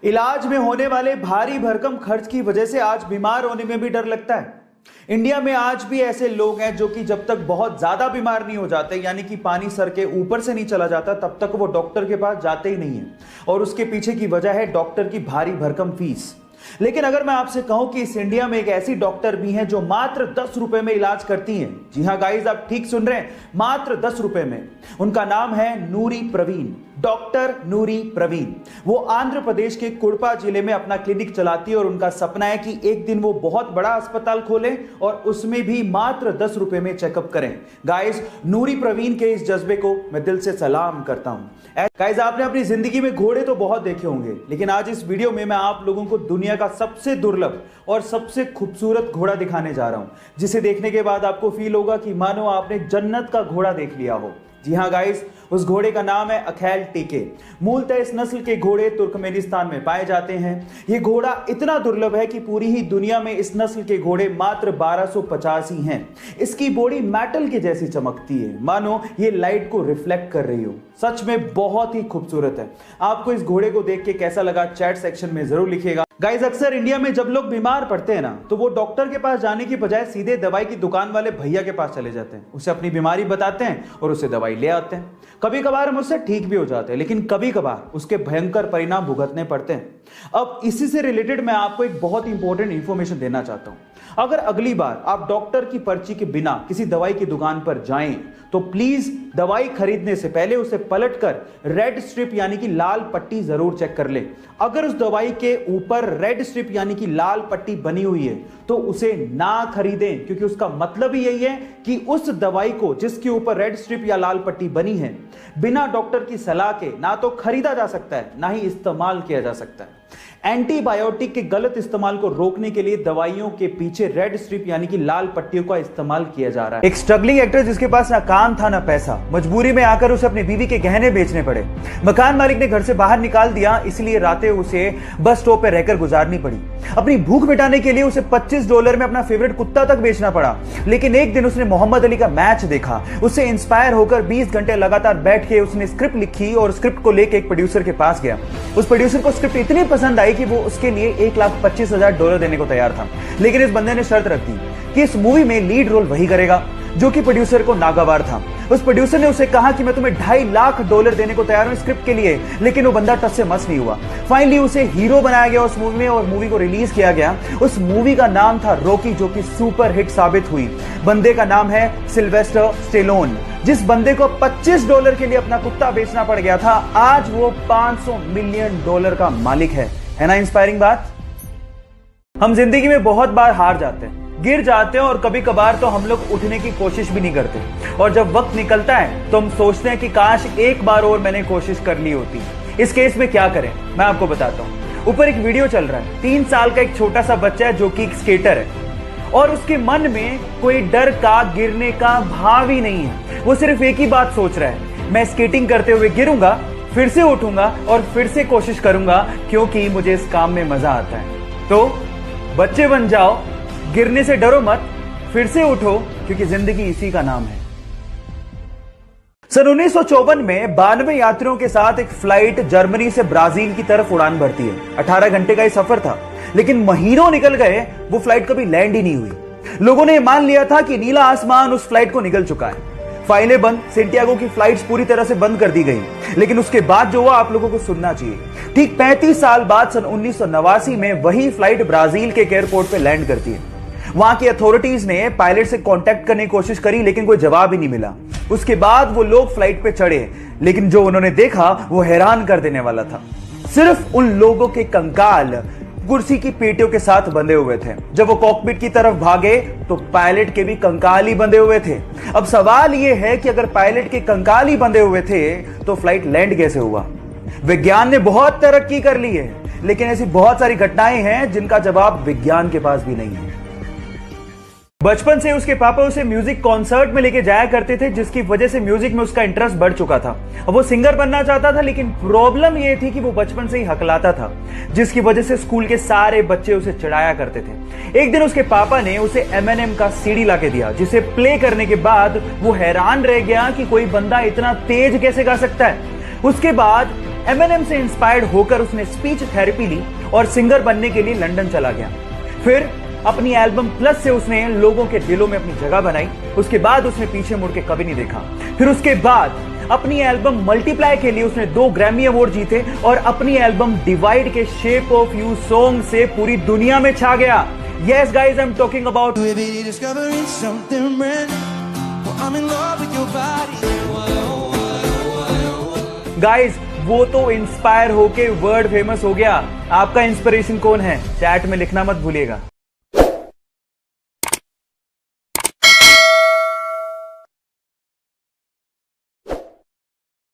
इलाज में होने वाले भारी भरकम खर्च की वजह से आज बीमार होने में भी डर लगता है। इंडिया में आज भी ऐसे लोग हैं जो कि जब तक बहुत ज्यादा बीमार नहीं हो जाते, यानी कि पानी सर के ऊपर से नहीं चला जाता, तब तक वो डॉक्टर के पास जाते ही नहीं है। और उसके पीछे की वजह है डॉक्टर की भारी भरकम फीस। लेकिन अगर मैं आपसे कहूं कि इस इंडिया में एक ऐसी डॉक्टर भी हैं जो मात्र 10 रुपए में इलाज करती हैं। जी हां गाइस, आप ठीक सुन रहे हैं, मात्र 10 रुपए में। उनका नाम है नूरी प्रवीण, डॉक्टर नूरी प्रवीण। वो आंध्र प्रदेश के कुडपा जिले में अपना क्लिनिक चलाती है और उनका सपना है कि एक दिन वो बहुत बड़ा अस्पताल खोलें और उसमें भी मात्र 10 रुपए में चेकअप करें। गाइस, नूरी प्रवीण के इस जज्बे को मैं दिल से सलाम करता हूं। गाइस, आपने अपनी जिंदगी में घोड़े तो बहुत देखे होंगे, लेकिन आज इस वीडियो में मैं आप लोगों को दुनिया का सबसे दुर्लभ और सबसे खूबसूरत घोड़ा दिखाने जा रहा हूं, जिसे देखने के बाद आपको फील होगा कि मानो आपने जन्नत का घोड़ा देख लिया हो। जी हां गाइस, उस घोड़े का नाम है अखैल टीके। मूलतः इस नस्ल के घोड़े तुर्कमेनिस्तान में पाए जाते हैं। यह घोड़ा इतना दुर्लभ है कि पूरी ही दुनिया में इस नस्ल के घोड़े मात्र 1250 ही हैं। इसकी बॉडी मेटल के जैसी चमकती है, मानो ये लाइट को रिफ्लेक्ट कर रही हो। सच में बहुत ही खूबसूरत है। आपको इस घोड़े को देख के कैसा लगा, चैट सेक्शन में जरूर लिखिएगा। गाइस, अक्सर इंडिया में जब लोग बीमार पड़ते हैं ना, तो वो डॉक्टर के पास जाने की बजाय सीधे दवाई की दुकान वाले भैया के पास चले जाते हैं। उसे अपनी बीमारी बताते हैं और उसे दवाई ले आते हैं। कभी कभार हम उससे ठीक भी हो जाते हैं, लेकिन कभी कभार उसके भयंकर परिणाम भुगतने पड़ते हैं। अब इसी से रिलेटेड मैं आपको एक बहुत इंपॉर्टेंट इंफॉर्मेशन देना चाहता हूं। अगर अगली बार आप डॉक्टर की पर्ची के बिना किसी दवाई की दुकान पर जाएं, तो प्लीज दवाई खरीदने से पहले उसे पलटकर रेड स्ट्रिप यानी कि लाल पट्टी जरूर चेक कर ले। अगर उस दवाई के ऊपर रेड स्ट्रिप यानी कि लाल पट्टी बनी हुई है तो उसे ना खरीदें, क्योंकि उसका मतलब ही यही है कि उस दवाई को जिसके ऊपर रेड स्ट्रिप या लाल पट्टी बनी है, बिना डॉक्टर की सलाह के ना तो खरीदा जा सकता है, ना ही इस्तेमाल किया जा सकता है। एंटीबायोटिक के गलत इस्तेमाल को रोकने के लिए दवाइयों के पीछे रेड स्ट्रिप यानी कि लाल पट्टियों का इस्तेमाल किया जा रहा है। एक स्ट्रगलिंग एक्टर जिसके पास ना काम था ना पैसा, मजबूरी में आकर उसे अपनी बीवी के गहने बेचने पड़े। मकान मालिक ने घर से बाहर निकाल दिया, इसलिए रातें उसे बस स्टॉप पर रहकर गुजारनी पड़ी। अपनी भूख मिटाने के लिए उसे $25 में अपना फेवरेट कुत्ता तक बेचना पड़ा। लेकिन एक दिन उसने मोहम्मद अली का मैच देखा। उससे इंस्पायर होकर 20 घंटे लगातार बैठ के उसने स्क्रिप्ट लिखी और स्क्रिप्ट को लेकर एक प्रोड्यूसर के पास गया। उस प्रोड्यूसर को स्क्रिप्ट इतनी पसंद आई कि वो उसके लिए $1,25,000 देने को तैयार था। लेकिन इस बंदे ने शर्त रख दी कि इस मूवी में लीड रोल वही करेगा, जो कि प्रोड्यूसर को नागवार था। उस प्रोड्यूसर ने उसे कहा कि मैं तुम्हें $2.5 लाख देने को तैयार हूं स्क्रिप्ट के लिए, लेकिन वो बंदा टस से मस नहीं हुआ। फाइनली उसे हीरो बनाया गया उस मूवी में और मूवी को रिलीज किया गया। उस मूवी का नाम था रॉकी, जो कि सुपर हिट साबित हुई। बंदे का नाम है सिल्वेस्टर स्टेलोन। जिस बंदे को $25 के लिए अपना कुत्ता बेचना पड़ गया था, आज वो $500 मिलियन का मालिक है ना इंस्पायरिंग बात। हम जिंदगी में बहुत बार हार जाते हैं, गिर जाते हैं और कभी कभार तो हम लोग उठने की कोशिश भी नहीं करते। और जब वक्त निकलता है तो हम सोचते हैं कि काश एक बार और मैंने कोशिश कर ली होती। इस केस में क्या करें, मैं आपको बताता हूं। ऊपर एक वीडियो चल रहा है। 3 साल का एक छोटा सा बच्चा है जो कि एक स्केटर है और उसके मन में कोई डर का, गिरने का भाव ही नहीं है। वो सिर्फ एक ही बात सोच रहा है, मैं स्केटिंग करते हुए गिरूंगा, फिर से उठूंगा और फिर से कोशिश करूंगा, क्योंकि मुझे इस काम में मजा आता है। तो बच्चे बन जाओ, गिरने से डरो मत, फिर से उठो, क्योंकि जिंदगी इसी का नाम है। सन 1954 में 92 यात्रियों के साथ एक फ्लाइट जर्मनी से ब्राजील की तरफ उड़ान भरती है। 18 घंटे का यह सफर था, लेकिन महीनों निकल गए, वो फ्लाइट कभी लैंड ही नहीं हुई। लोगों ने मान लिया था कि नीला आसमान उस फ्लाइट को निगल चुका है। फाइलें बंद, सेंटियागो की फ्लाइट्स पूरी तरह से बंद कर दी गई। लेकिन उसके बाद जो हुआ आप लोगों को सुनना चाहिए। ठीक 35 साल बाद सन 1989 में वही फ्लाइट ब्राजील के एयरपोर्ट पे लैंड करती है। वहां की अथॉरिटीज ने पायलट से कांटेक्ट करने की कोशिश करी, लेकिन कोई जवाब ही नहीं मिला। उसके बाद वो लोग फ्लाइट पे चढ़े, लेकिन जो उन्होंने देखा वो हैरान कर देने वाला था। सिर्फ उन लोगों के कंकाल कुर्सी की पेटियों के साथ बंधे हुए थे। जब वो कॉकपिट की तरफ भागे तो पायलट के भी कंकाल ही बंधे हुए थे। अब सवाल यह है कि अगर पायलट के कंकाल ही बंधे हुए थे तो फ्लाइट लैंड कैसे हुआ? विज्ञान ने बहुत तरक्की कर ली है, लेकिन ऐसी बहुत सारी घटनाएं हैं जिनका जवाब विज्ञान के पास भी नहीं है। बचपन से उसके पापा उसे म्यूजिक कॉन्सर्ट में लेके जाया करते थे, जिसकी वजह से म्यूजिक में उसका इंटरेस्ट बढ़ चुका था। अब वो सिंगर बनना चाहता था, लेकिन प्रॉब्लम ये थी कि वो बचपन से ही हकलाता था, जिसकी वजह से स्कूल के सारे बच्चे उसे चिढ़ाया करते थे। एक दिन उसके पापा ने उसे एमएनएम का सीडी लाके दिया, जिसे प्ले करने के बाद वो हैरान रह गया कि कोई बंदा इतना तेज कैसे गा सकता है। उसके बाद एमिनेम से इंस्पायर्ड होकर उसने स्पीच थेरेपी ली और सिंगर बनने के लिए लंदन चला गया। फिर अपनी एल्बम प्लस से उसने लोगों के दिलों में अपनी जगह बनाई। उसके बाद उसने पीछे मुड़ के कभी नहीं देखा। फिर उसके बाद अपनी एल्बम मल्टीप्लाई के लिए उसने 2 ग्रैमी अवार्ड जीते और अपनी एल्बम डिवाइड के शेप ऑफ यू सॉन्ग से पूरी दुनिया में छा गया। Yes guys, I'm talking about guys, वो तो इंस्पायर होके वर्ल्ड फेमस हो गया। आपका इंस्पिरेशन कौन है? चैट में लिखना मत भूलिएगा।